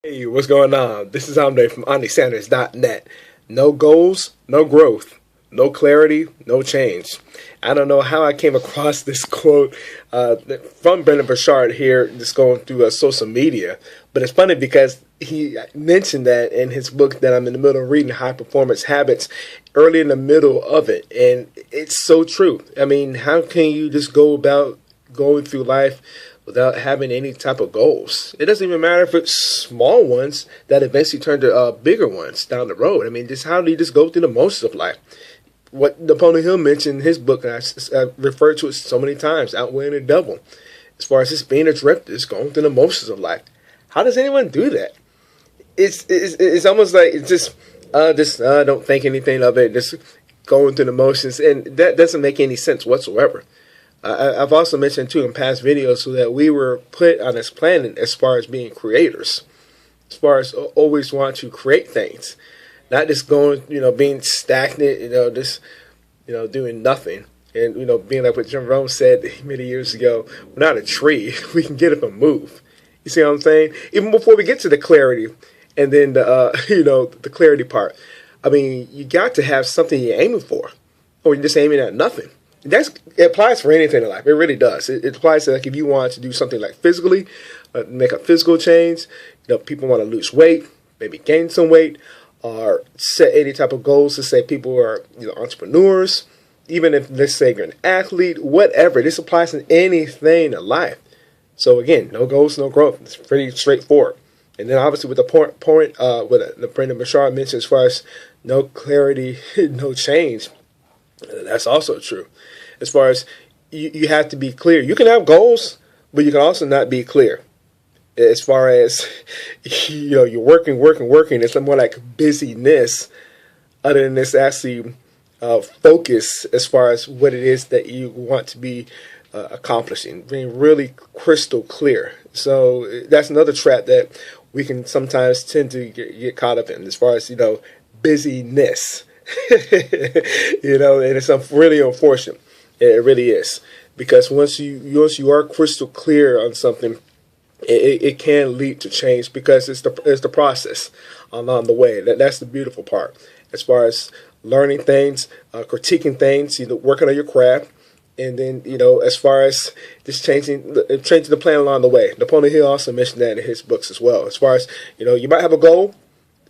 Hey, what's going on? This is Andre from AndreSanders.net. No goals, no growth. No clarity, no change. I don't know how I came across this quote from Brendon Burchard here, just going through social media. But it's funny because he mentioned that in his book that I'm in the middle of reading, High Performance Habits, early in the middle of it. And it's so true. I mean, how can you just go about going through life without having any type of goals? It doesn't even matter if it's small ones that eventually turn to bigger ones down the road. I mean, just how do you just go through the motions of life? What Napoleon Hill mentioned in his book, and I referred to it so many times, Outwitting the Devil, as far as just being a drifter, just going through the motions of life. How does anyone do that? It's almost like it's just don't think anything of it, just going through the motions, and that doesn't make any sense whatsoever. I've also mentioned too in past videos so that we were put on this planet as far as being creators, as far as always want to create things, not just going, being stagnant, just, doing nothing. And, being like what Jim Rohn said many years ago, we're not a tree. We can get up and move. You see what I'm saying? Even before we get to the clarity and then the clarity part, I mean, you got to have something you're aiming for, or you're just aiming at nothing. It applies for anything in life. It really does. It applies to, like, if you want to do something like physically, make a physical change. People want to lose weight, maybe gain some weight, or set any type of goals. To say people are entrepreneurs, even if let's say you're an athlete, whatever. This applies to anything in life. So again, no goals, no growth. It's pretty straightforward. And then obviously with the point what the Brendon Burchard mentioned, as far as no clarity, no change. That's also true. As far as you have to be clear. You can have goals, but you can also not be clear. As far as, you're working. It's more like busyness other than this actually focus as far as what it is that you want to be accomplishing. Being really crystal clear. So that's another trap that we can sometimes tend to get caught up in as far as, busyness. And it's really unfortunate. It really is, because once you are crystal clear on something, it can lead to change, because it's the process along the way. That's the beautiful part. As far as learning things, critiquing things, working on your craft, and then as far as just changing the plan along the way. Napoleon Hill also mentioned that in his books as well. As far as you might have a goal,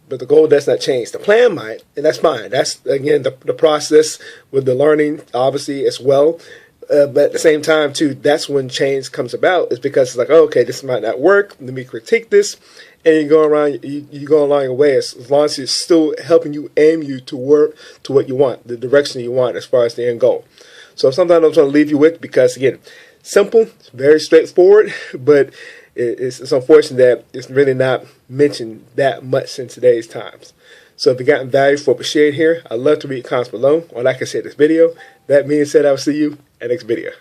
but the goal does not change. The plan might, and that's fine. That's, again, the process with the learning, obviously, as well. But at the same time, too, that's when change comes about. It's because it's like, oh, okay, this might not work. Let me critique this. And you go along your way as long as it's still helping you aim you to work to what you want, the direction you want as far as the end goal. So sometimes I'm trying to leave you with, because, again, simple, it's very straightforward, but it's unfortunate that it's really not mentioned that much in today's times. So if you gotten value for what we shared here, I'd love to read comments below, or like I said, this video. That being said, I will see you in the next video.